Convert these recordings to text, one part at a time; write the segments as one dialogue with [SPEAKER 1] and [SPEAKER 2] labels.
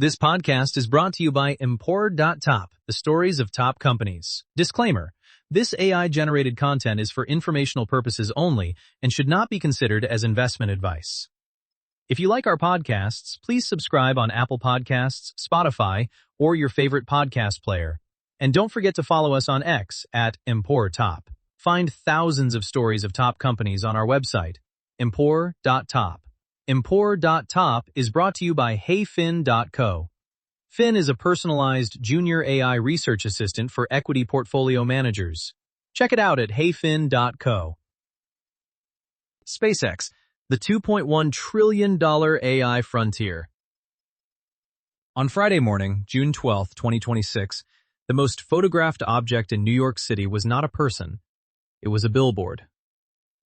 [SPEAKER 1] This podcast is brought to you by Empor.top, the stories of top companies. Disclaimer: this AI-generated content is for informational purposes only and should not be considered as investment advice. If you like our podcasts, please subscribe on Apple Podcasts, Spotify, or your favorite podcast player. And don't forget to follow us on X at Empor.top. Find thousands of stories of top companies on our website, Empor.top. Empor.top is brought to you by HeyFin.co. Fin is a personalized junior AI research assistant for equity portfolio managers. Check it out at HeyFin.co. SpaceX, the $2.1 trillion AI frontier. On Friday morning, June 12, 2026, the most photographed object in New York City was not a person. It was a billboard.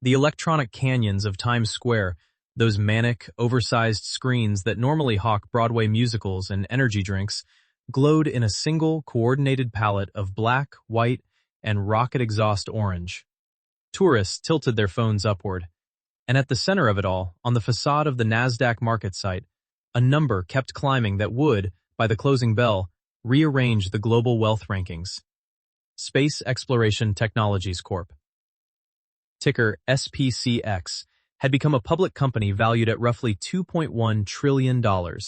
[SPEAKER 1] The electronic canyons of Times Square, those manic, oversized screens that normally hawk Broadway musicals and energy drinks, glowed in a single, coordinated palette of black, white, and rocket exhaust orange. Tourists tilted their phones upward, and at the center of it all, on the facade of the NASDAQ market site, a number kept climbing that would, by the closing bell, rearrange the global wealth rankings. Space Exploration Technologies Corp., ticker SPCX, had become a public company valued at roughly $2.1 trillion, the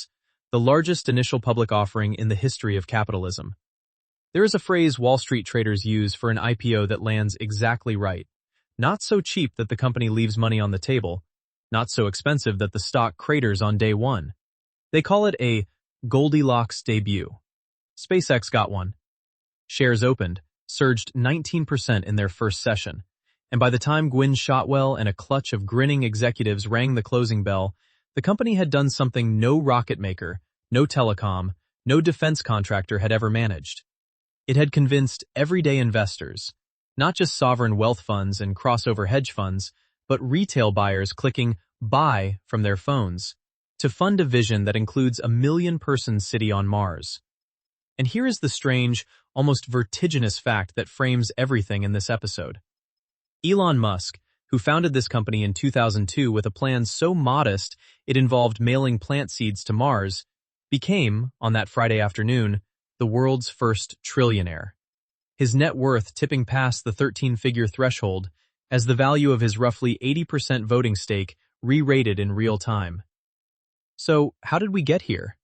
[SPEAKER 1] largest initial public offering in the history of capitalism. There is a phrase Wall Street traders use for an IPO that lands exactly right. Not so cheap that the company leaves money on the table, not so expensive that the stock craters on day one. They call it a Goldilocks debut. SpaceX got one. Shares opened, surged 19% in their first session. And by the time Gwynne Shotwell and a clutch of grinning executives rang the closing bell, the company had done something no rocket maker, no telecom, no defense contractor had ever managed. It had convinced everyday investors, not just sovereign wealth funds and crossover hedge funds, but retail buyers clicking buy from their phones, to fund a vision that includes a million-person city on Mars. And here is the strange, almost vertiginous fact that frames everything in this episode. Elon Musk, who founded this company in 2002 with a plan so modest it involved mailing plant seeds to Mars, became, on that Friday afternoon, the world's first trillionaire. His net worth tipping past the 13-figure threshold as the value of his roughly 80% voting stake re-rated in real time. So, how did we get here?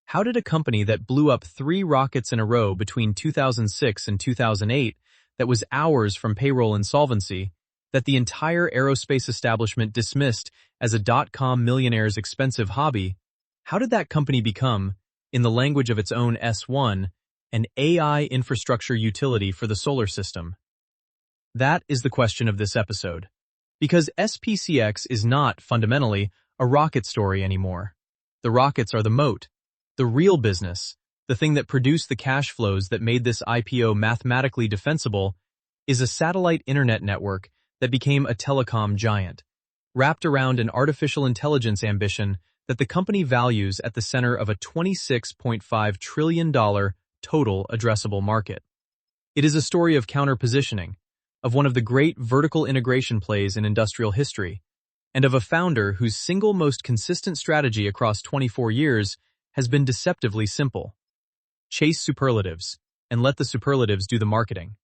[SPEAKER 1] How did a company that blew up 3 rockets in a row between 2006 and 2008, that was hours from payroll insolvency, that the entire aerospace establishment dismissed as a dot-com millionaire's expensive hobby, how did that company become, in the language of its own S1, an AI infrastructure utility for the solar system? That is the question of this episode. Because SPCX is not, fundamentally, a rocket story anymore. The rockets are the moat, the real business. The thing that produced the cash flows that made this IPO mathematically defensible is a satellite internet network that became a telecom giant, wrapped around an artificial intelligence ambition that the company values at the center of a $26.5 trillion total addressable market. It is a story of counter-positioning, of one of the great vertical integration plays in industrial history, and of a founder whose single most consistent strategy across 24 years has been deceptively simple. Chase superlatives, and let the superlatives do the marketing.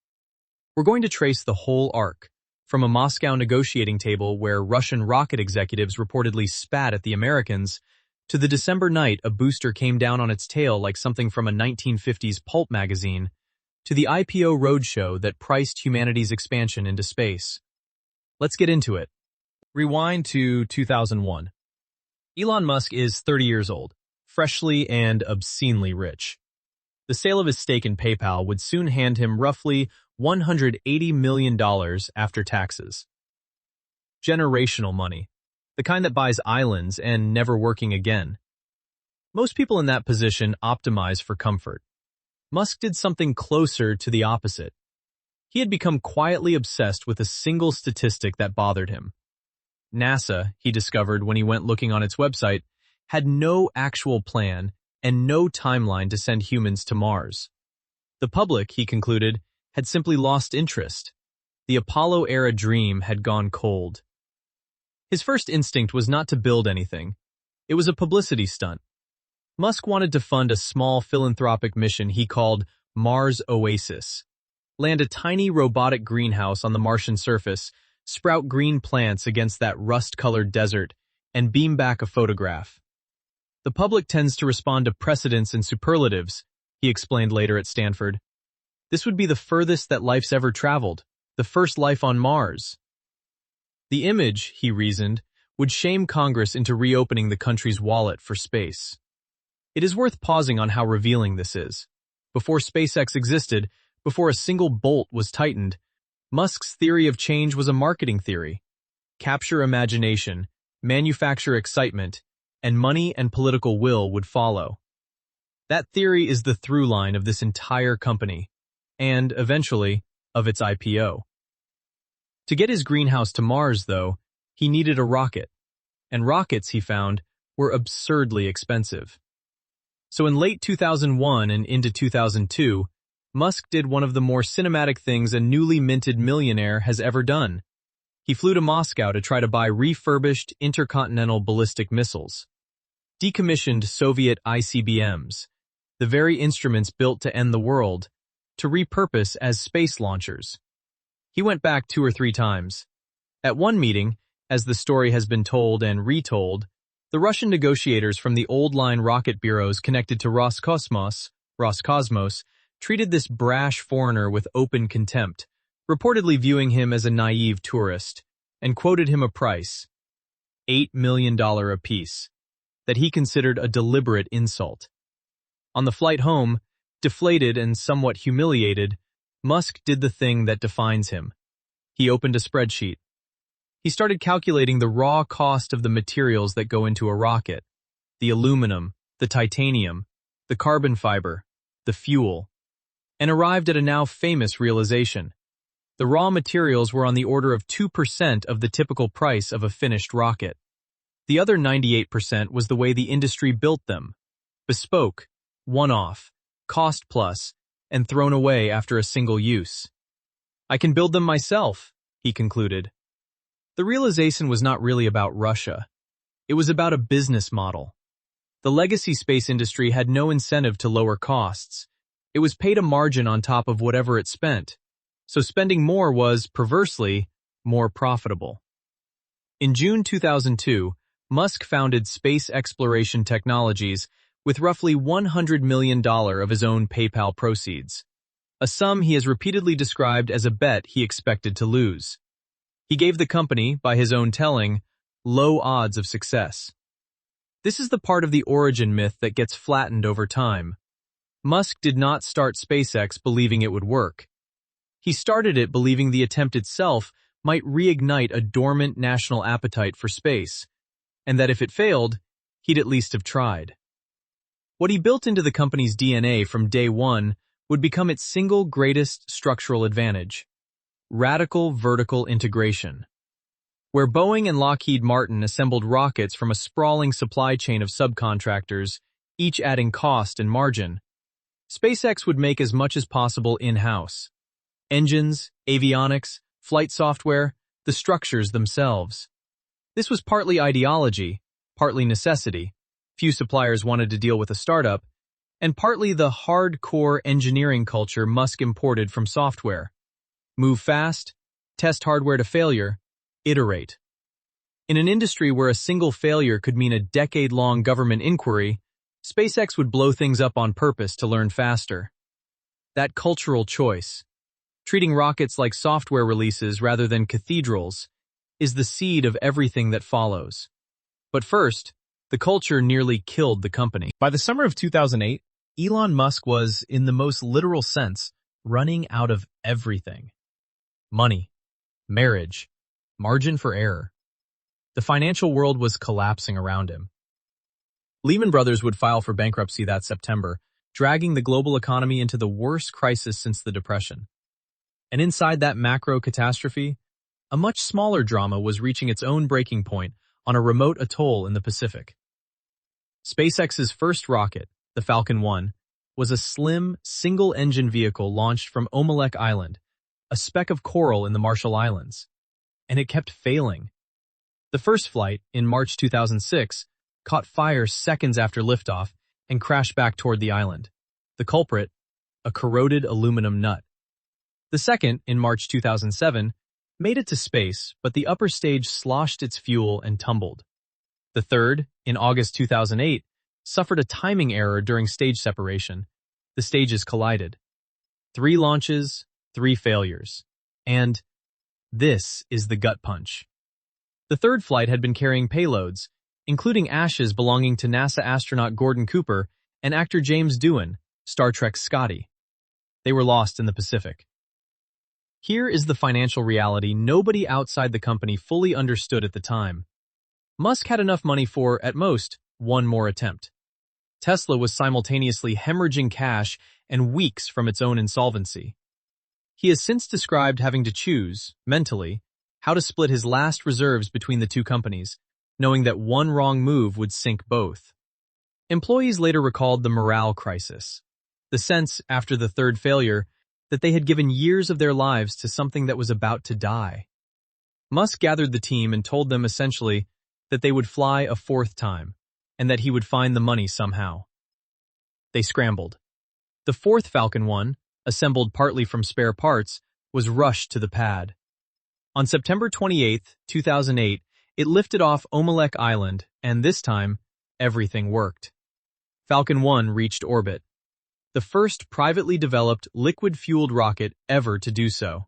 [SPEAKER 1] We're going to trace the whole arc, from a Moscow negotiating table where Russian rocket executives reportedly spat at the Americans, to the December night a booster came down on its tail like something from a 1950s pulp magazine, to the IPO roadshow that priced humanity's expansion into space. Let's get into it. Rewind to 2001. Elon Musk is 30 years old, freshly and obscenely rich. The sale of his stake in PayPal would soon hand him roughly $180 million after taxes. Generational money, the kind that buys islands and never working again. Most people in that position optimize for comfort. Musk did something closer to the opposite. He had become quietly obsessed with a single statistic that bothered him. NASA, he discovered when he went looking on its website, had no actual plan and no timeline to send humans to Mars. The public, he concluded, had simply lost interest. The Apollo-era dream had gone cold. His first instinct was not to build anything. It was a publicity stunt. Musk wanted to fund a small philanthropic mission he called Mars Oasis. Land a tiny robotic greenhouse on the Martian surface, sprout green plants against that rust-colored desert, and beam back a photograph. The public tends to respond to precedents and superlatives, he explained later at Stanford. This would be the furthest that life's ever traveled, the first life on Mars. The image, he reasoned, would shame Congress into reopening the country's wallet for space. It is worth pausing on how revealing this is. Before SpaceX existed, before a single bolt was tightened, Musk's theory of change was a marketing theory. Capture imagination, manufacture excitement, and money and political will would follow. That theory is the through line of this entire company, and, eventually, of its IPO. To get his greenhouse to Mars, though, he needed a rocket, and rockets, he found, were absurdly expensive. So in late 2001 and into 2002, Musk did one of the more cinematic things a newly minted millionaire has ever done. He flew to Moscow to try to buy refurbished intercontinental ballistic missiles. Decommissioned Soviet ICBMs, the very instruments built to end the world, to repurpose as space launchers. He went back 2 or 3 times. At one meeting, as the story has been told and retold, the Russian negotiators from the old-line rocket bureaus connected to Roscosmos treated this brash foreigner with open contempt, reportedly viewing him as a naive tourist, and quoted him a price, $8 million apiece, that he considered a deliberate insult. On the flight home, deflated and somewhat humiliated, Musk did the thing that defines him. He opened a spreadsheet. He started calculating the raw cost of the materials that go into a rocket, the aluminum, the titanium, the carbon fiber, the fuel, and arrived at a now famous realization. The raw materials were on the order of 2% of the typical price of a finished rocket. The other 98% was the way the industry built them. Bespoke, one-off, cost-plus, and thrown away after a single use. I can build them myself, he concluded. The realization was not really about Russia. It was about a business model. The legacy space industry had no incentive to lower costs. It was paid a margin on top of whatever it spent, so spending more was, perversely, more profitable. In June 2002, Musk founded Space Exploration Technologies with roughly $100 million of his own PayPal proceeds, a sum he has repeatedly described as a bet he expected to lose. He gave the company, by his own telling, low odds of success. This is the part of the origin myth that gets flattened over time. Musk did not start SpaceX believing it would work. He started it believing the attempt itself might reignite a dormant national appetite for space, and that if it failed, he'd at least have tried. What he built into the company's DNA from day one would become its single greatest structural advantage: radical vertical integration. Where Boeing and Lockheed Martin assembled rockets from a sprawling supply chain of subcontractors, each adding cost and margin, SpaceX would make as much as possible in-house. Engines, avionics, flight software, the structures themselves. This was partly ideology, partly necessity. Few suppliers wanted to deal with a startup, and partly the hardcore engineering culture Musk imported from software. Move fast, test hardware to failure, iterate. In an industry where a single failure could mean a decade-long government inquiry, SpaceX would blow things up on purpose to learn faster. That cultural choice, treating rockets like software releases rather than cathedrals, is the seed of everything that follows. But first, the culture nearly killed the company. By the summer of 2008, Elon Musk was, in the most literal sense, running out of everything. Money, marriage, margin for error. The financial world was collapsing around him. Lehman Brothers would file for bankruptcy that September, dragging the global economy into the worst crisis since the Depression. And inside that macro catastrophe, a much smaller drama was reaching its own breaking point on a remote atoll in the Pacific. SpaceX's first rocket, the Falcon 1, was a slim, single-engine vehicle launched from Omelek Island, a speck of coral in the Marshall Islands. And it kept failing. The first flight, in March 2006, caught fire seconds after liftoff and crashed back toward the island. The culprit, a corroded aluminum nut. The second, in March 2007, made it to space, but the upper stage sloshed its fuel and tumbled. The third, in August 2008, suffered a timing error during stage separation. The stages collided. 3 launches, 3 failures. And this is the gut punch. The third flight had been carrying payloads, including ashes belonging to NASA astronaut Gordon Cooper and actor James Doohan, Star Trek's Scotty. They were lost in the Pacific. Here is the financial reality nobody outside the company fully understood at the time. Musk had enough money for, at most, one more attempt. Tesla was simultaneously hemorrhaging cash and weeks from its own insolvency. He has since described having to choose, mentally, how to split his last reserves between the two companies, knowing that one wrong move would sink both. Employees later recalled the morale crisis, the sense, after the third failure, that they had given years of their lives to something that was about to die. Musk gathered the team and told them essentially that they would fly a 4th time, and that he would find the money somehow. They scrambled. The 4th Falcon 1, assembled partly from spare parts, was rushed to the pad. On September 28, 2008, it lifted off Omelek Island, and this time, everything worked. Falcon 1 reached orbit, the first privately developed liquid-fueled rocket ever to do so.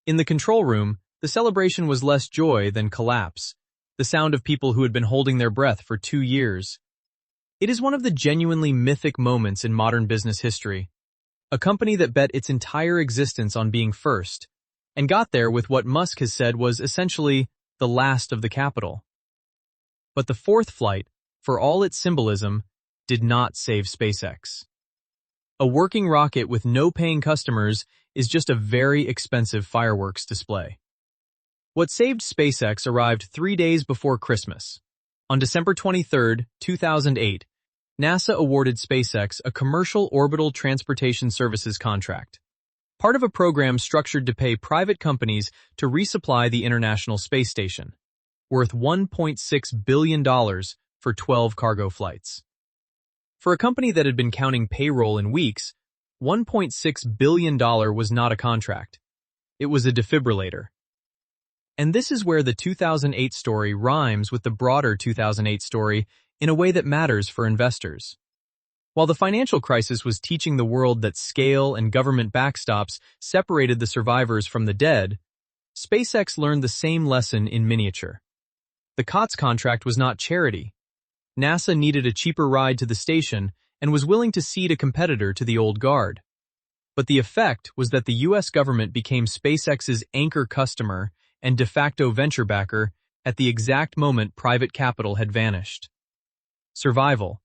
[SPEAKER 1] In the control room, the celebration was less joy than collapse, the sound of people who had been holding their breath for 2 years. It is one of the genuinely mythic moments in modern business history. A company that bet its entire existence on being first, and got there with what Musk has said was essentially the last of the capital. But the 4th flight, for all its symbolism, did not save SpaceX. A working rocket with no paying customers is just a very expensive fireworks display. What saved SpaceX arrived 3 days before Christmas. On December 23, 2008, NASA awarded SpaceX a commercial orbital transportation services contract, part of a program structured to pay private companies to resupply the International Space Station, worth $1.6 billion for 12 cargo flights. For a company that had been counting payroll in weeks, $1.6 billion was not a contract. It was a defibrillator. And this is where the 2008 story rhymes with the broader 2008 story in a way that matters for investors. While the financial crisis was teaching the world that scale and government backstops separated the survivors from the dead, SpaceX learned the same lesson in miniature. The COTS contract was not charity. NASA needed a cheaper ride to the station and was willing to cede a competitor to the old guard. But the effect was that the U.S. government became SpaceX's anchor customer and de facto venture backer at the exact moment private capital had vanished. Survival,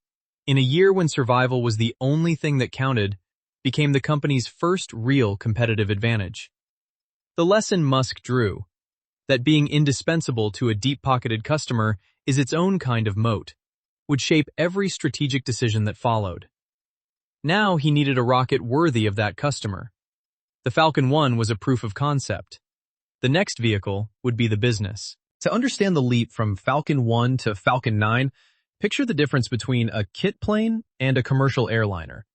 [SPEAKER 1] in a year when survival was the only thing that counted, became the company's first real competitive advantage. The lesson Musk drew, that being indispensable to a deep-pocketed customer is its own kind of moat, would shape every strategic decision that followed. Now he needed a rocket worthy of that customer. The Falcon 1 was a proof of concept. The next vehicle would be the business. To understand the leap from Falcon 1 to Falcon 9, picture the difference between a kit plane and a commercial airliner.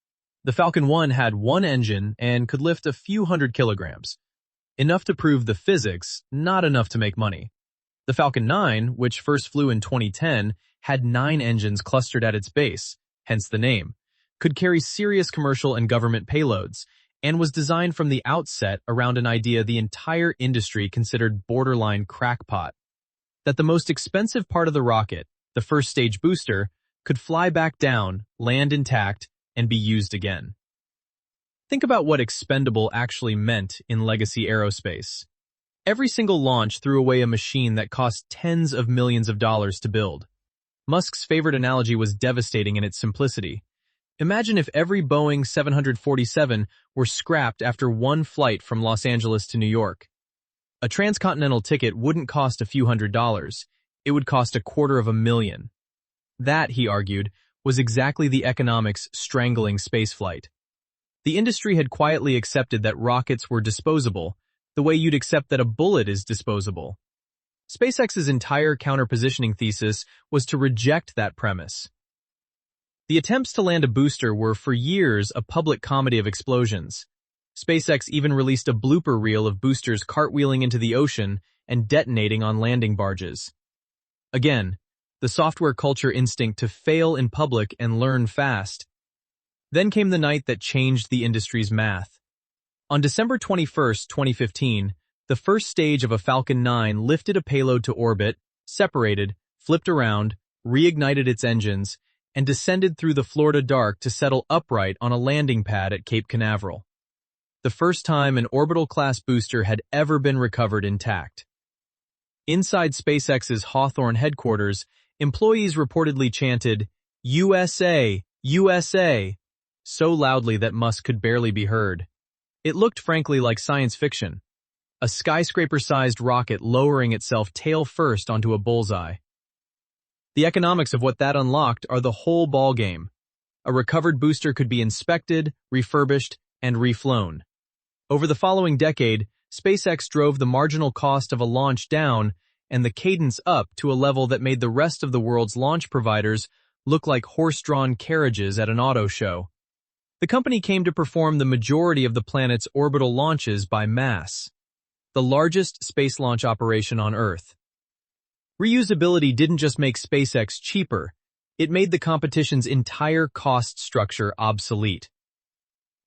[SPEAKER 1] The Falcon 1 had one engine and could lift a few hundred kilograms. Enough to prove the physics, not enough to make money. The Falcon 9, which first flew in 2010, had 9 engines clustered at its base, hence the name, could carry serious commercial and government payloads, and was designed from the outset around an idea the entire industry considered borderline crackpot. That the most expensive part of the rocket, the first stage booster, could fly back down, land intact, and be used again. Think about what expendable actually meant in legacy aerospace. Every single launch threw away a machine that cost tens of millions of dollars to build. Musk's favorite analogy was devastating in its simplicity. Imagine if every Boeing 747 were scrapped after one flight from Los Angeles to New York. A transcontinental ticket wouldn't cost a few $100s. It would cost $250,000. That, he argued, was exactly the economics strangling spaceflight. The industry had quietly accepted that rockets were disposable, the way you'd accept that a bullet is disposable. SpaceX's entire counterpositioning thesis was to reject that premise. The attempts to land a booster were for years a public comedy of explosions. SpaceX even released a blooper reel of boosters cartwheeling into the ocean and detonating on landing barges. Again, the software culture instinct to fail in public and learn fast. Then came the night that changed the industry's math. On December 21, 2015, the first stage of a Falcon 9 lifted a payload to orbit, separated, flipped around, reignited its engines, and descended through the Florida dark to settle upright on a landing pad at Cape Canaveral. The first time an orbital-class booster had ever been recovered intact. Inside SpaceX's Hawthorne headquarters, employees reportedly chanted, "USA! USA!" so loudly that Musk could barely be heard. It looked frankly like science fiction. A skyscraper-sized rocket lowering itself tail first onto a bullseye. The economics of what that unlocked are the whole ballgame. A recovered booster could be inspected, refurbished, and reflown. Over the following decade, SpaceX drove the marginal cost of a launch down and the cadence up to a level that made the rest of the world's launch providers look like horse-drawn carriages at an auto show. The company came to perform the majority of the planet's orbital launches by mass, the largest space launch operation on Earth. Reusability didn't just make SpaceX cheaper, it made the competition's entire cost structure obsolete.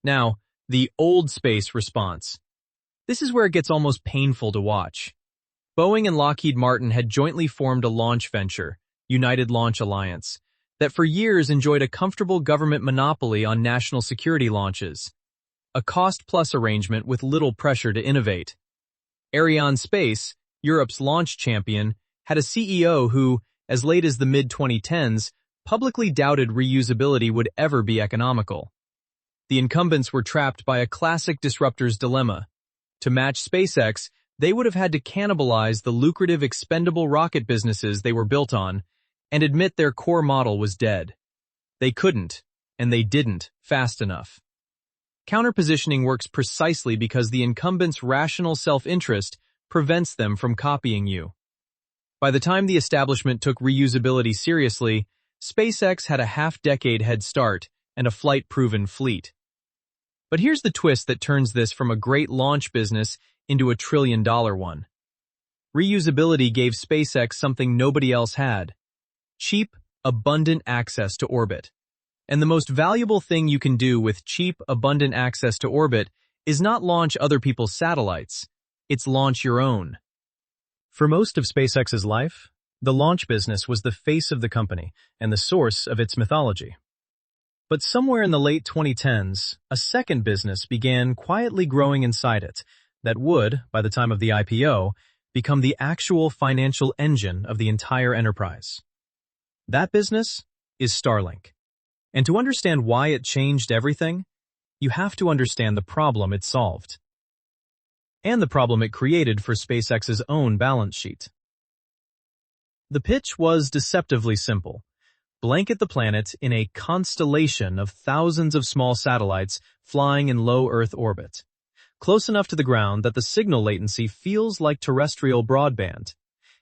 [SPEAKER 1] Now, the old space response. This is where it gets almost painful to watch. Boeing and Lockheed Martin had jointly formed a launch venture, United Launch Alliance, that for years enjoyed a comfortable government monopoly on national security launches. A cost-plus arrangement with little pressure to innovate. Arianespace, Europe's launch champion, had a CEO who, as late as the mid-2010s, publicly doubted reusability would ever be economical. The incumbents were trapped by a classic disruptor's dilemma. To match SpaceX, they would have had to cannibalize the lucrative expendable rocket businesses they were built on and admit their core model was dead. They couldn't, and they didn't, fast enough. Counterpositioning works precisely because the incumbent's rational self-interest prevents them from copying you. By the time the establishment took reusability seriously, SpaceX had a half-decade head start and a flight-proven fleet. But here's the twist that turns this from a great launch business into a trillion-dollar one. Reusability gave SpaceX something nobody else had: cheap, abundant access to orbit. And the most valuable thing you can do with cheap, abundant access to orbit is not launch other people's satellites, it's launch your own. For most of SpaceX's life, the launch business was the face of the company and the source of its mythology. But somewhere in the late 2010s, a second business began quietly growing inside it that would, by the time of the IPO, become the actual financial engine of the entire enterprise. That business is Starlink. And to understand why it changed everything, you have to understand the problem it solved. And the problem it created for SpaceX's own balance sheet. The pitch was deceptively simple. Blanket the planet in a constellation of thousands of small satellites flying in low Earth orbit, close enough to the ground that the signal latency feels like terrestrial broadband,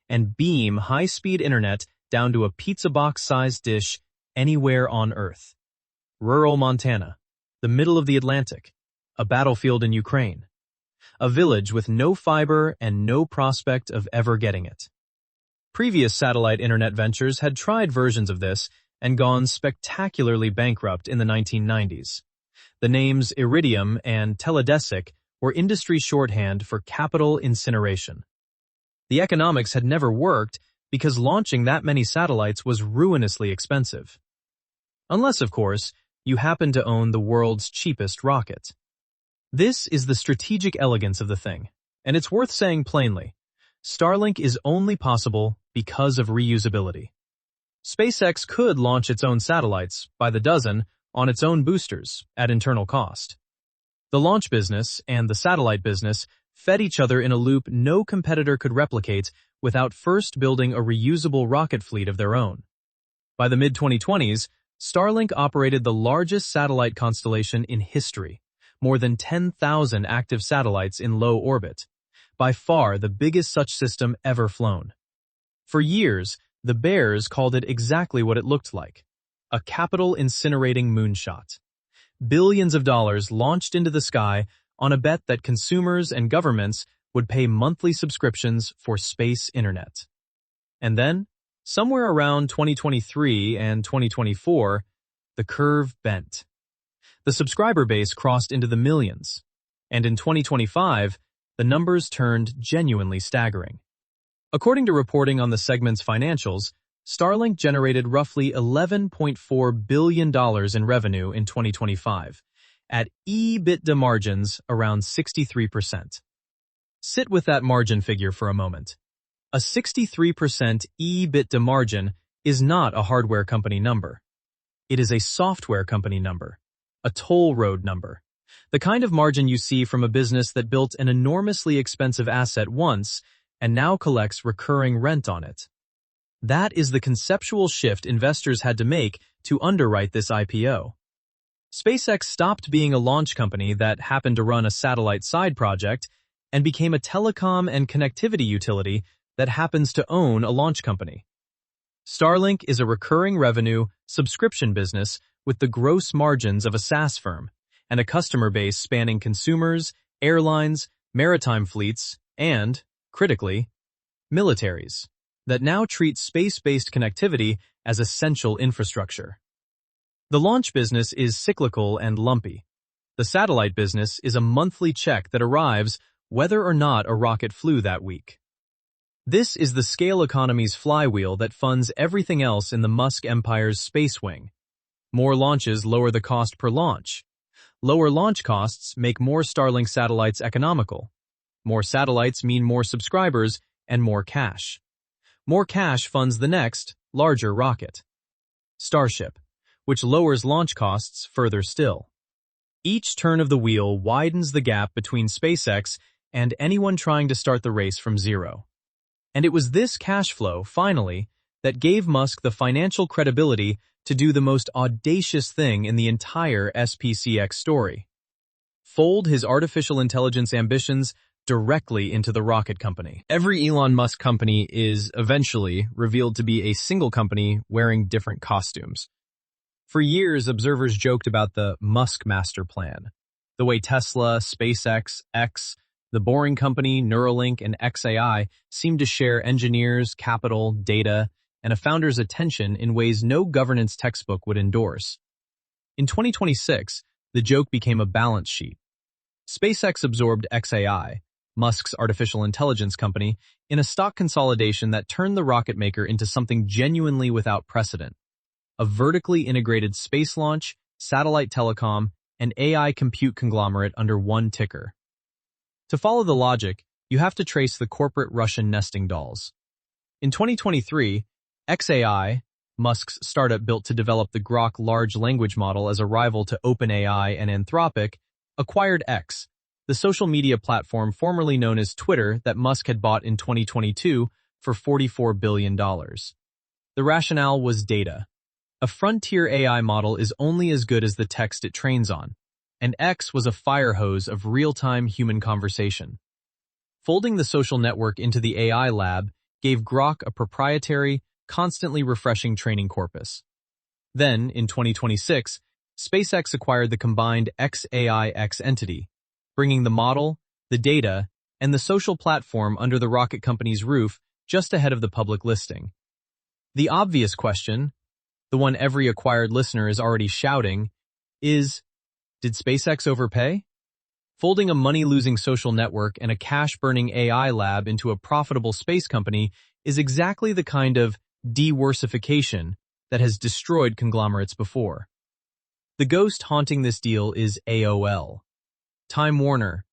[SPEAKER 1] and beam high-speed internet down to a pizza box-sized dish anywhere on Earth. Rural Montana, the middle of the Atlantic, a battlefield in Ukraine, a village with no fiber and no prospect of ever getting it. Previous satellite internet ventures had tried versions of this and gone spectacularly bankrupt in the 1990s. The names Iridium and Teledesic were industry shorthand for capital incineration. The economics had never worked because launching that many satellites was ruinously expensive. Unless, of course, you happen to own the world's cheapest rocket. This is the strategic elegance of the thing, and it's worth saying plainly. Starlink is only possible because of reusability. SpaceX could launch its own satellites, by the dozen, on its own boosters, at internal cost. The launch business and the satellite business fed each other in a loop no competitor could replicate without first building a reusable rocket fleet of their own. By the mid-2020s, Starlink operated the largest satellite constellation in history, more than 10,000 active satellites in low orbit, by far the biggest such system ever flown. For years, the bears called it exactly what it looked like, a capital-incinerating moonshot. Billions of dollars launched into the sky on a bet that consumers and governments would pay monthly subscriptions for space internet. And then, somewhere around 2023 and 2024, the curve bent. The subscriber base crossed into the millions, and in 2025, the numbers turned genuinely staggering. According to reporting on the segment's financials, Starlink generated roughly $11.4 billion in revenue in 2025, at EBITDA margins around 63%. Sit with that margin figure for a moment. A 63% EBITDA margin is not a hardware company number. It is a software company number, a toll road number, the kind of margin you see from a business that built an enormously expensive asset once and now collects recurring rent on it. That is the conceptual shift investors had to make to underwrite this IPO. SpaceX stopped being a launch company that happened to run a satellite side project and became a telecom and connectivity utility that happens to own a launch company. Starlink is a recurring revenue, subscription business with the gross margins of a SaaS firm and a customer base spanning consumers, airlines, maritime fleets, and, critically, militaries that now treat space-based connectivity as essential infrastructure. The launch business is cyclical and lumpy. The satellite business is a monthly check that arrives whether or not a rocket flew that week. This is the scale economy's flywheel that funds everything else in the Musk empire's space wing. More launches lower the cost per launch. Lower launch costs make more Starlink satellites economical. More satellites mean more subscribers and more cash. More cash funds the next, larger rocket, Starship, which lowers launch costs further still. Each turn of the wheel widens the gap between SpaceX and anyone trying to start the race from zero. And it was this cash flow, finally, that gave Musk the financial credibility to do the most audacious thing in the entire SPCX story: fold his artificial intelligence ambitions directly into the rocket company. Every Elon Musk company is eventually revealed to be a single company wearing different costumes. For years, observers joked about the Musk master plan, the way Tesla, SpaceX, X, the Boring Company, Neuralink, and XAI seem to share engineers, capital, data, and a founder's attention in ways no governance textbook would endorse. In 2026, the joke became a balance sheet. SpaceX absorbed XAI, Musk's artificial intelligence company, in a stock consolidation that turned the rocket maker into something genuinely without precedent: a vertically integrated space launch, satellite telecom, and AI compute conglomerate under one ticker. To follow the logic, you have to trace the corporate Russian nesting dolls. In 2023, XAI, Musk's startup built to develop the Grok large language model as a rival to OpenAI and Anthropic, acquired X, the social media platform formerly known as Twitter that Musk had bought in 2022 for $44 billion. The rationale was data. A frontier AI model is only as good as the text it trains on, and X was a fire hose of real-time human conversation. Folding the social network into the AI lab gave Grok a proprietary, constantly refreshing training corpus. Then, in 2026, SpaceX acquired the combined XAI-X entity, bringing the model, the data, and the social platform under the rocket company's roof just ahead of the public listing. The obvious question, the one every acquired listener is already shouting, is, did SpaceX overpay? Folding a money-losing social network and a cash-burning AI lab into a profitable space company is exactly the kind of de-worsification that has destroyed conglomerates before. The ghost haunting this deal is AOL. Time Warner,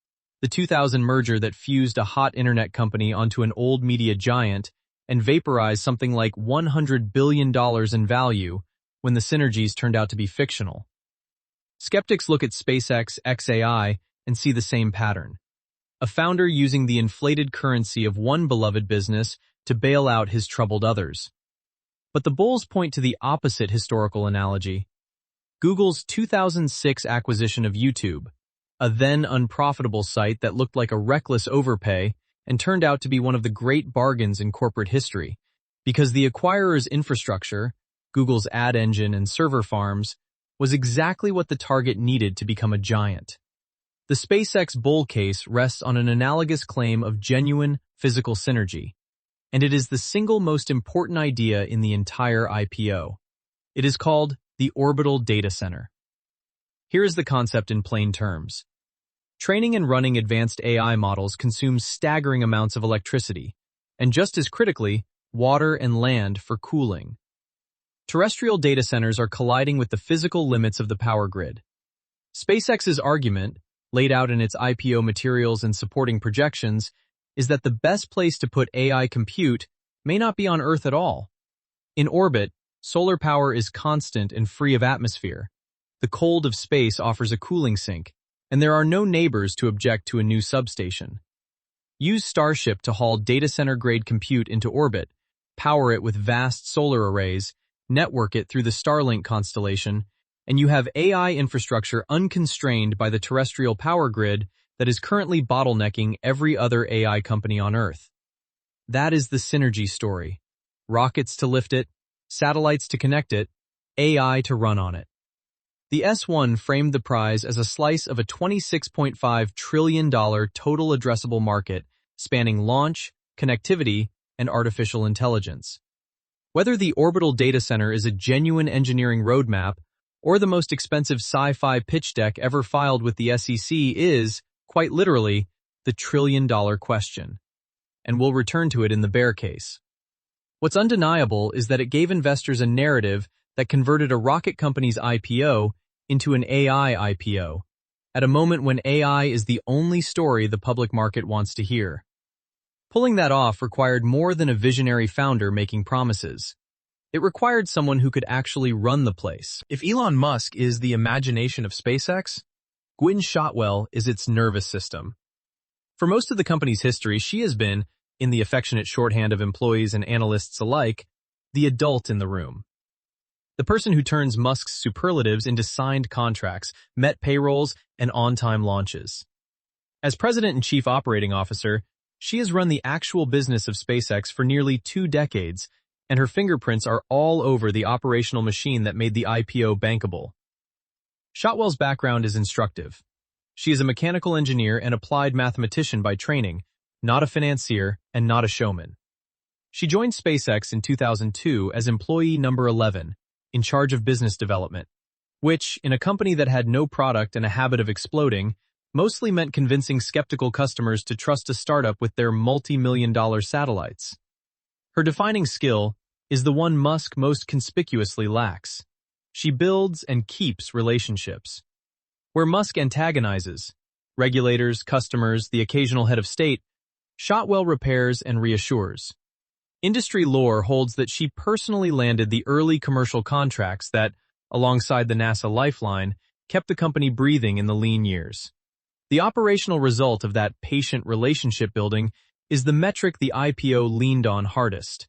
[SPEAKER 1] the 2000 merger that fused a hot internet company onto an old media giant and vaporized something like $100 billion in value when the synergies turned out to be fictional. Skeptics look at SpaceX XAI and see the same pattern: a founder using the inflated currency of one beloved business to bail out his troubled others. But the bulls point to the opposite historical analogy. Google's 2006 acquisition of YouTube, a then unprofitable site that looked like a reckless overpay and turned out to be one of the great bargains in corporate history, because the acquirer's infrastructure, Google's ad engine and server farms, was exactly what the target needed to become a giant. The SpaceX bull case rests on an analogous claim of genuine physical synergy, and it is the single most important idea in the entire IPO. It is called the orbital data center. Here is the concept in plain terms. Training and running advanced AI models consumes staggering amounts of electricity, and just as critically, water and land for cooling. Terrestrial data centers are colliding with the physical limits of the power grid. SpaceX's argument, laid out in its IPO materials and supporting projections, is that the best place to put AI compute may not be on Earth at all. In orbit, solar power is constant and free of atmosphere. The cold of space offers a cooling sink, and there are no neighbors to object to a new substation. Use Starship to haul data center-grade compute into orbit, power it with vast solar arrays, network it through the Starlink constellation, and you have AI infrastructure unconstrained by the terrestrial power grid that is currently bottlenecking every other AI company on Earth. That is the synergy story. Rockets to lift it, satellites to connect it, AI to run on it. The S1 framed the prize as a slice of a $26.5 trillion total addressable market spanning launch, connectivity, and artificial intelligence. Whether the orbital data center is a genuine engineering roadmap or the most expensive sci-fi pitch deck ever filed with the SEC is, quite literally, the trillion-dollar question. And we'll return to it in the bear case. What's undeniable is that it gave investors a narrative that converted a rocket company's IPO into an AI IPO, at a moment when AI is the only story the public market wants to hear. Pulling that off required more than a visionary founder making promises. It required someone who could actually run the place. If Elon Musk is the imagination of SpaceX, Gwynne Shotwell is its nervous system. For most of the company's history, she has been, in the affectionate shorthand of employees and analysts alike, the adult in the room. The person who turns Musk's superlatives into signed contracts, met payrolls, and on-time launches. As president and chief operating officer, she has run the actual business of SpaceX for nearly 2 decades, and her fingerprints are all over the operational machine that made the IPO bankable. Shotwell's background is instructive. She is a mechanical engineer and applied mathematician by training, not a financier and not a showman. She joined SpaceX in 2002 as employee number 11, in charge of business development, which, in a company that had no product and a habit of exploding, mostly meant convincing skeptical customers to trust a startup with their multi-million-dollar satellites. Her defining skill is the one Musk most conspicuously lacks. She builds and keeps relationships. Where Musk antagonizes, regulators, customers, the occasional head of state, Shotwell repairs and reassures. Industry lore holds that she personally landed the early commercial contracts that, alongside the NASA Lifeline, kept the company breathing in the lean years. The operational result of that patient relationship building is the metric the IPO leaned on hardest.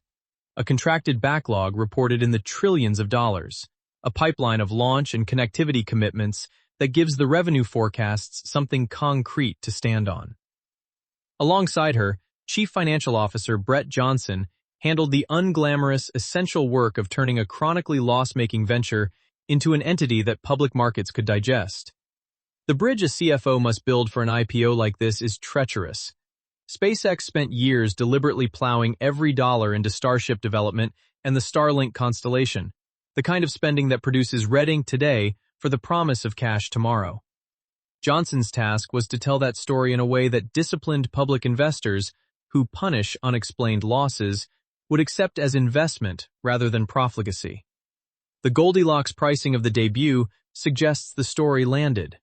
[SPEAKER 1] A contracted backlog reported in the trillions of dollars, a pipeline of launch and connectivity commitments that gives the revenue forecasts something concrete to stand on. Alongside her, Chief Financial Officer Brett Johnson handled the unglamorous, essential work of turning a chronically loss-making venture into an entity that public markets could digest. The bridge a CFO must build for an IPO like this is treacherous. SpaceX spent years deliberately plowing every dollar into Starship development and the Starlink constellation, the kind of spending that produces red ink today for the promise of cash tomorrow. Johnson's task was to tell that story in a way that disciplined public investors, who punish unexplained losses, would accept as investment rather than profligacy. The Goldilocks pricing of the debut suggests the story landed.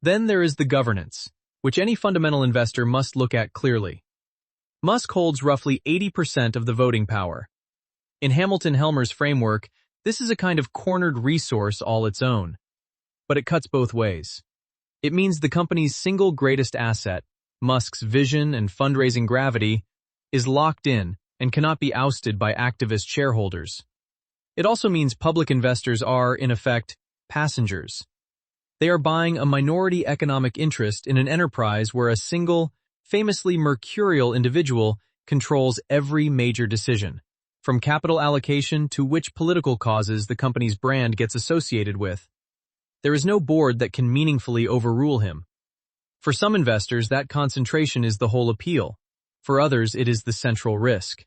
[SPEAKER 1] Then there is the governance, which any fundamental investor must look at clearly. Musk holds roughly 80% of the voting power. In Hamilton Helmer's framework, this is a kind of cornered resource all its own. But it cuts both ways. It means the company's single greatest asset, Musk's vision and fundraising gravity, is locked in and cannot be ousted by activist shareholders. It also means public investors are, in effect, passengers. They are buying a minority economic interest in an enterprise where a single, famously mercurial individual controls every major decision. from capital allocation to which political causes the company's brand gets associated with. There is no board that can meaningfully overrule him. For some investors, that concentration is the whole appeal. For others, it is the central risk.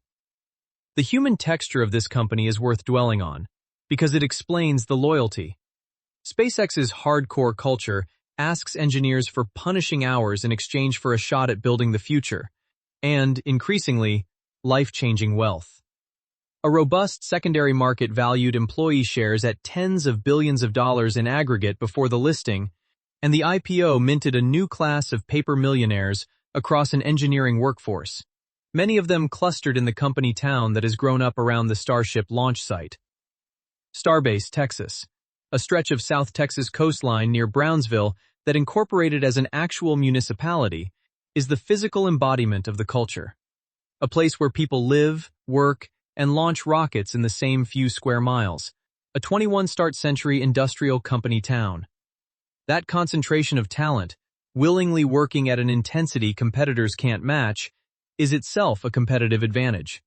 [SPEAKER 1] The human texture of this company is worth dwelling on, because it explains the loyalty. SpaceX's hardcore culture asks engineers for punishing hours in exchange for a shot at building the future, and, increasingly, life-changing wealth. A robust secondary market valued employee shares at tens of billions of dollars in aggregate before the listing, and the IPO minted a new class of paper millionaires across an engineering workforce, many of them clustered in the company town that has grown up around the Starship launch site. Starbase, Texas, a stretch of South Texas coastline near Brownsville that incorporated as an actual municipality, is the physical embodiment of the culture. A place where people live, work, and launch rockets in the same few square miles. A 21st-century industrial company town. That concentration of talent, willingly working at an intensity competitors can't match, is itself a competitive advantage.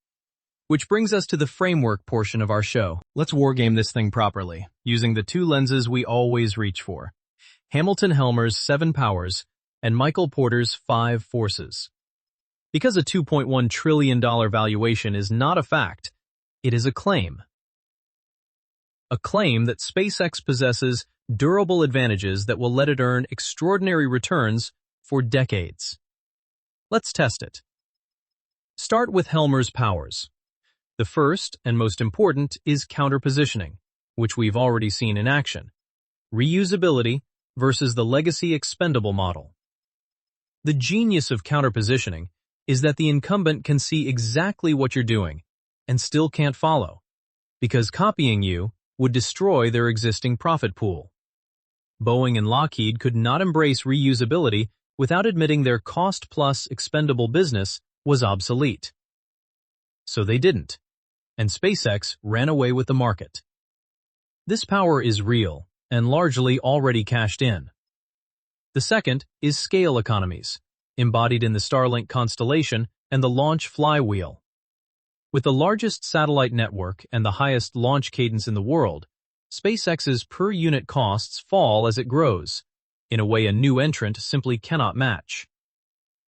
[SPEAKER 1] Which brings us to the framework portion of our show. Let's wargame this thing properly, using the two lenses we always reach for. Hamilton Helmer's 7 powers and Michael Porter's 5 forces. Because a $2.1 trillion valuation is not a fact, it is a claim. A claim that SpaceX possesses durable advantages that will let it earn extraordinary returns for decades. Let's test it. Start with Helmer's powers. The first, and most important, is counterpositioning, which we've already seen in action. Reusability versus the legacy expendable model. The genius of counterpositioning is that the incumbent can see exactly what you're doing and still can't follow, because copying you would destroy their existing profit pool. Boeing and Lockheed could not embrace reusability without admitting their cost-plus expendable business was obsolete. So they didn't, and SpaceX ran away with the market. This power is real and largely already cashed in. The second is scale economies, embodied in the Starlink constellation and the launch flywheel. With the largest satellite network and the highest launch cadence in the world, SpaceX's per-unit costs fall as it grows, in a way a new entrant simply cannot match.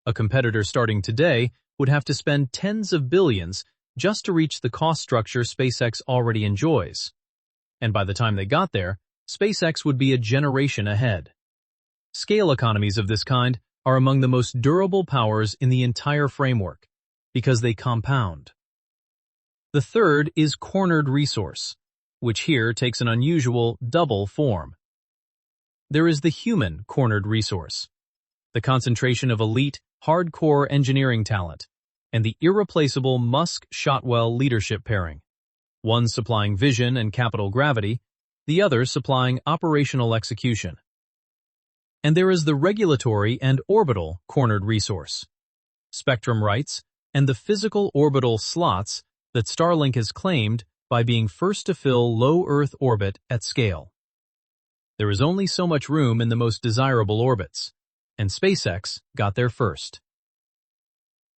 [SPEAKER 1] A competitor starting today would have to spend tens of billions just to reach the cost structure SpaceX already enjoys. And by the time they got there, SpaceX would be a generation ahead. Scale economies of this kind are among the most durable powers in the entire framework, because they compound. The third is cornered resource, which here takes an unusual double form. There is the human cornered resource, the concentration of elite, hardcore engineering talent, and the irreplaceable Musk-Shotwell leadership pairing, one supplying vision and capital gravity, the other supplying operational execution. And there is the regulatory and orbital cornered resource, spectrum rights, and the physical orbital slots that Starlink has claimed by being first to fill low Earth orbit at scale. There is only so much room in the most desirable orbits, and SpaceX got there first.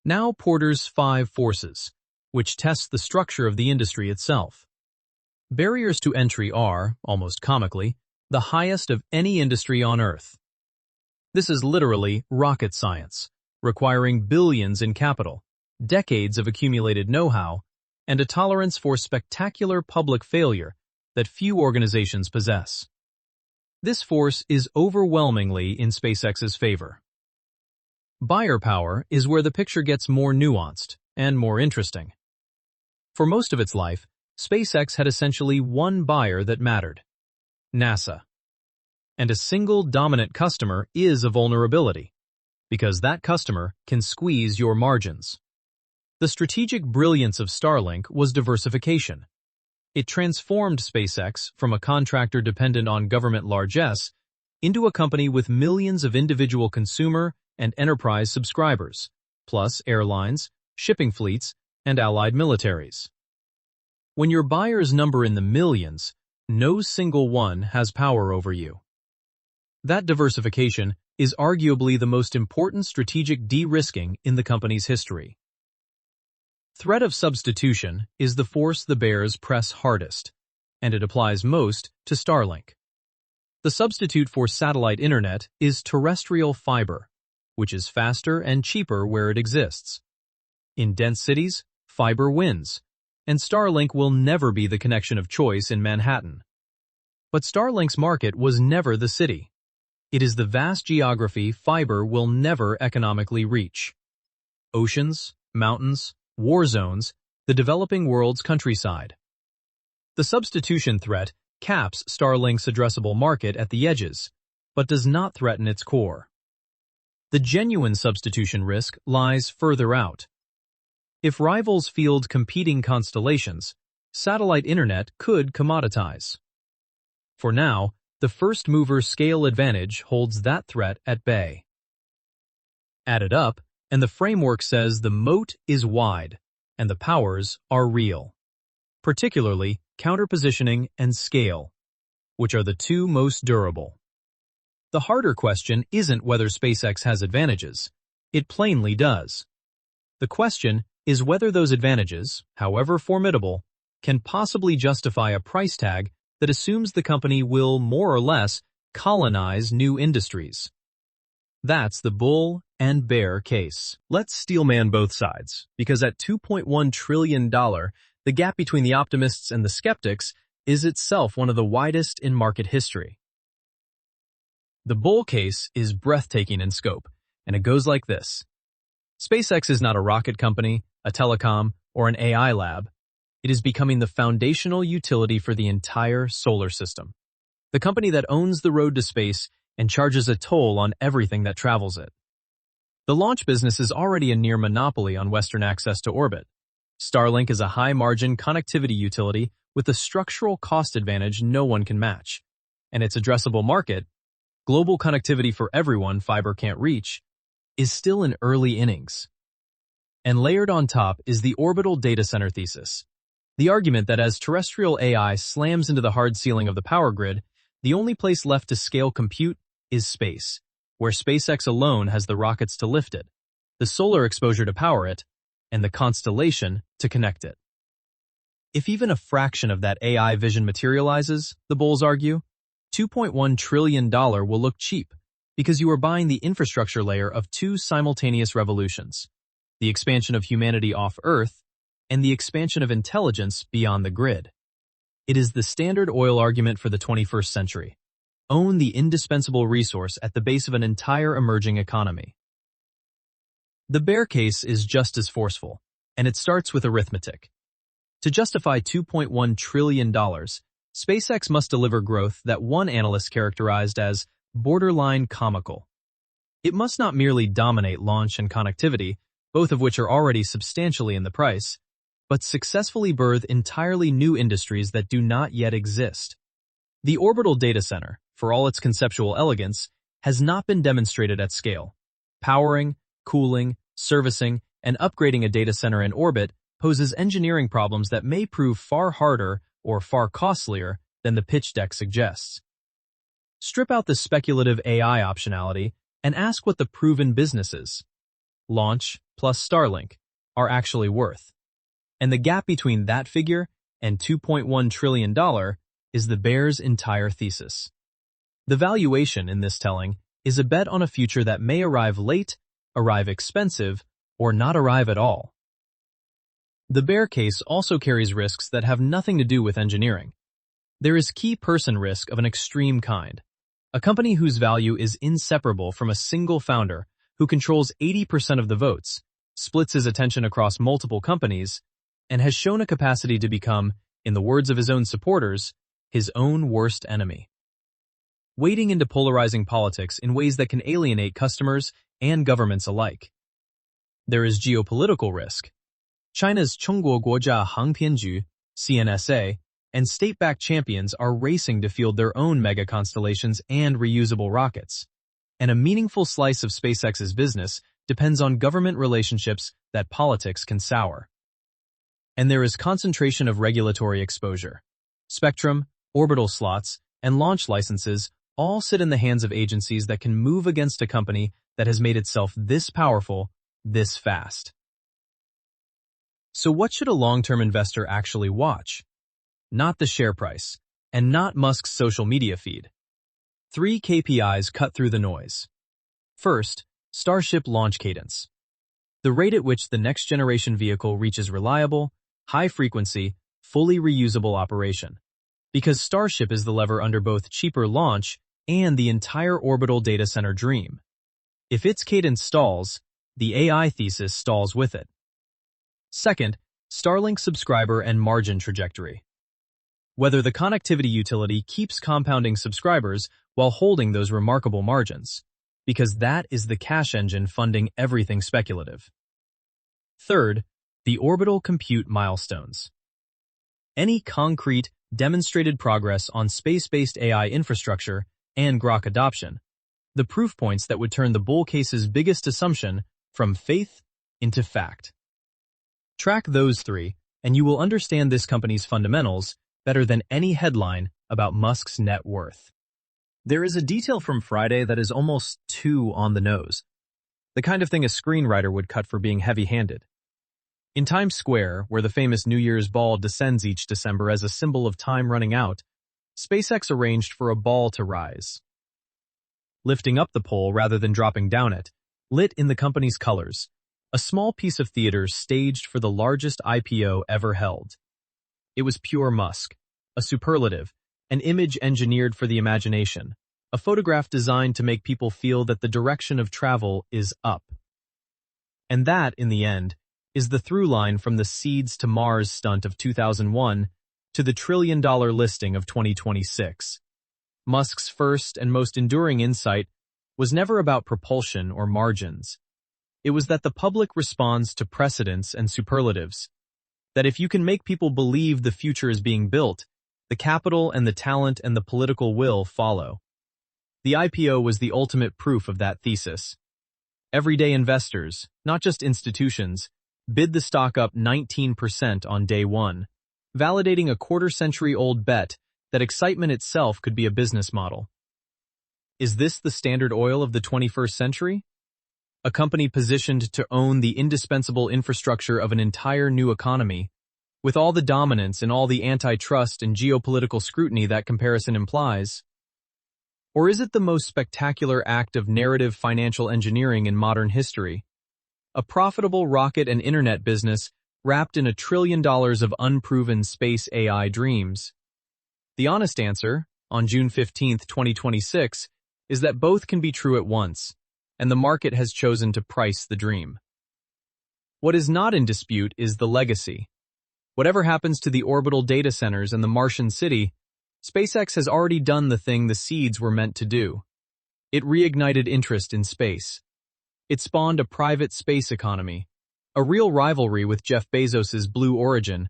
[SPEAKER 1] Now Porter's 5 forces, which test the structure of the industry itself. Barriers to entry are, almost comically, the highest of any industry on Earth. This is literally rocket science, requiring billions in capital, decades of accumulated know-how, and a tolerance for spectacular public failure that few organizations possess. This force is overwhelmingly in SpaceX's favor. Buyer power is where the picture gets more nuanced and more interesting. For most of its life, SpaceX had essentially one buyer that mattered: NASA. And a single dominant customer is a vulnerability, because that customer can squeeze your margins. The strategic brilliance of Starlink was diversification. It transformed SpaceX from a contractor dependent on government largesse into a company with millions of individual consumer and enterprise subscribers, plus airlines, shipping fleets, and allied militaries. When your buyers number in the millions, no single one has power over you. That diversification is arguably the most important strategic de-risking in the company's history. Threat of substitution is the force the bears press hardest, and it applies most to Starlink. The substitute for satellite internet is terrestrial fiber, which is faster and cheaper where it exists. In dense cities, fiber wins, and Starlink will never be the connection of choice in Manhattan. But Starlink's market was never the city. It is the vast geography fiber will never economically reach. Oceans, mountains, war zones, the developing world's countryside. The substitution threat caps Starlink's addressable market at the edges, but does not threaten its core. The genuine substitution risk lies further out. If rivals field competing constellations, satellite internet could commoditize. For now, the first-mover scale advantage holds that threat at bay. Add it up, and the framework says the moat is wide, and the powers are real. Particularly, counterpositioning and scale, which are the two most durable. The harder question isn't whether SpaceX has advantages. It plainly does. The question is whether those advantages, however formidable, can possibly justify a price tag that assumes the company will more or less colonize new industries. That's the bull and bear case. Let's steelman both sides, because at $2.1 trillion, the gap between the optimists and the skeptics is itself one of the widest in market history. The bull case is breathtaking in scope, and it goes like this. SpaceX is not a rocket company, a telecom, or an AI lab. It is becoming the foundational utility for the entire solar system. The company that owns the road to space and charges a toll on everything that travels it. The launch business is already a near monopoly on Western access to orbit. Starlink is a high-margin connectivity utility with a structural cost advantage no one can match. And its addressable market, global connectivity for everyone fiber can't reach, is still in early innings. And layered on top is the orbital data center thesis. The argument that as terrestrial AI slams into the hard ceiling of the power grid, the only place left to scale compute is space, where SpaceX alone has the rockets to lift it, the solar exposure to power it, and the constellation to connect it. If even a fraction of that AI vision materializes, the bulls argue, $2.1 trillion will look cheap because you are buying the infrastructure layer of two simultaneous revolutions, the expansion of humanity off Earth and the expansion of intelligence beyond the grid. It is the Standard Oil argument for the 21st century. Own the indispensable resource at the base of an entire emerging economy. The bear case is just as forceful, and it starts with arithmetic. To justify $2.1 trillion, SpaceX must deliver growth that one analyst characterized as borderline comical. It must not merely dominate launch and connectivity, both of which are already substantially in the price, but successfully birth entirely new industries that do not yet exist. The orbital data center, for all its conceptual elegance, has not been demonstrated at scale. Powering, cooling, servicing, and upgrading a data center in orbit poses engineering problems that may prove far harder or far costlier than the pitch deck suggests. Strip out the speculative AI optionality and ask what the proven businesses, launch plus Starlink, are actually worth. And the gap between that figure and $2.1 trillion is the bear's entire thesis. The valuation in this telling is a bet on a future that may arrive late, arrive expensive, or not arrive at all. The bear case also carries risks that have nothing to do with engineering. There is key person risk of an extreme kind. A company whose value is inseparable from a single founder who controls 80% of the votes, splits his attention across multiple companies, and has shown a capacity to become, in the words of his own supporters, his own worst enemy. Wading into polarizing politics in ways that can alienate customers and governments alike. There is geopolitical risk. China's Chengguo Guojia Hangpianju, CNSA, and state-backed champions are racing to field their own mega constellations and reusable rockets. And a meaningful slice of SpaceX's business depends on government relationships that politics can sour. And there is concentration of regulatory exposure. Spectrum, orbital slots, and launch licenses all sit in the hands of agencies that can move against a company that has made itself this powerful, this fast. So what should a long-term investor actually watch? Not the share price, and not Musk's social media feed. 3 KPIs cut through the noise. First, Starship launch cadence. The rate at which the next-generation vehicle reaches reliable, high-frequency, fully reusable operation. Because Starship is the lever under both cheaper launch and the entire orbital data center dream. If its cadence stalls, the AI thesis stalls with it. Second, Starlink subscriber and margin trajectory. Whether the connectivity utility keeps compounding subscribers while holding those remarkable margins, because that is the cash engine funding everything speculative. Third, the orbital compute milestones. Any concrete, demonstrated progress on space-based AI infrastructure and Grok adoption, the proof points that would turn the bull case's biggest assumption from faith into fact. Track those 3, and you will understand this company's fundamentals better than any headline about Musk's net worth. There is a detail from Friday that is almost too on the nose. The kind of thing a screenwriter would cut for being heavy-handed. In Times Square, where the famous New Year's ball descends each December as a symbol of time running out, SpaceX arranged for a ball to rise. Lifting up the pole rather than dropping down it, lit in the company's colors, a small piece of theater staged for the largest IPO ever held. It was pure Musk, a superlative, an image engineered for the imagination, a photograph designed to make people feel that the direction of travel is up. And that, in the end, is the through line from the Seeds to Mars stunt of 2001 to the $1 trillion listing of 2026. Musk's first and most enduring insight was never about propulsion or margins. It was that the public responds to precedents and superlatives, that if you can make people believe the future is being built, the capital and the talent and the political will follow. The IPO was the ultimate proof of that thesis. Everyday investors, not just institutions, bid the stock up 19% on day one, validating a quarter-century-old bet that excitement itself could be a business model. Is this the Standard Oil of the 21st century? A company positioned to own the indispensable infrastructure of an entire new economy, with all the dominance and all the antitrust and geopolitical scrutiny that comparison implies? Or is it the most spectacular act of narrative financial engineering in modern history? A profitable rocket and internet business wrapped in $1 trillion of unproven space AI dreams? The honest answer, on June 15, 2026, is that both can be true at once, and the market has chosen to price the dream. What is not in dispute is the legacy. Whatever happens to the orbital data centers and the Martian city, SpaceX has already done the thing the seeds were meant to do. It reignited interest in space. It spawned a private space economy, a real rivalry with Jeff Bezos's Blue Origin,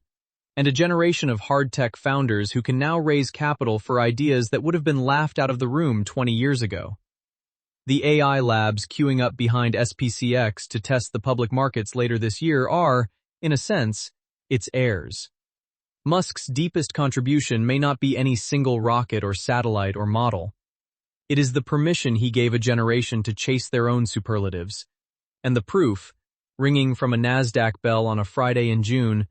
[SPEAKER 1] and a generation of hard tech founders who can now raise capital for ideas that would have been laughed out of the room 20 years ago. The AI labs queuing up behind SPCX to test the public markets later this year are, in a sense, its heirs. Musk's deepest contribution may not be any single rocket or satellite or model. It is the permission he gave a generation to chase their own superlatives, and the proof, ringing from a NASDAQ bell on a Friday in June,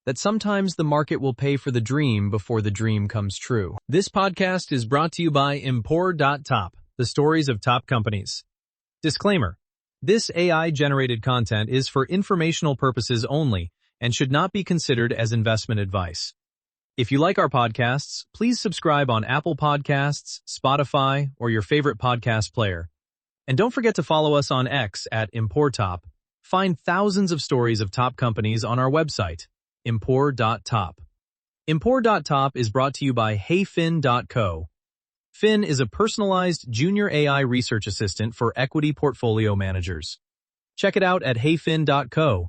[SPEAKER 1] that sometimes the market will pay for the dream before the dream comes true. This podcast is brought to you by Impor.top, the stories of top companies. Disclaimer: this AI-generated content is for informational purposes only and should not be considered as investment advice. If you like our podcasts, please subscribe on Apple Podcasts, Spotify, or your favorite podcast player. And don't forget to follow us on X at Impor.top. Find thousands of stories of top companies on our website, Impor.top. Impor.top is brought to you by HeyFin.co. Fin is a personalized junior AI research assistant for equity portfolio managers. Check it out at HeyFin.co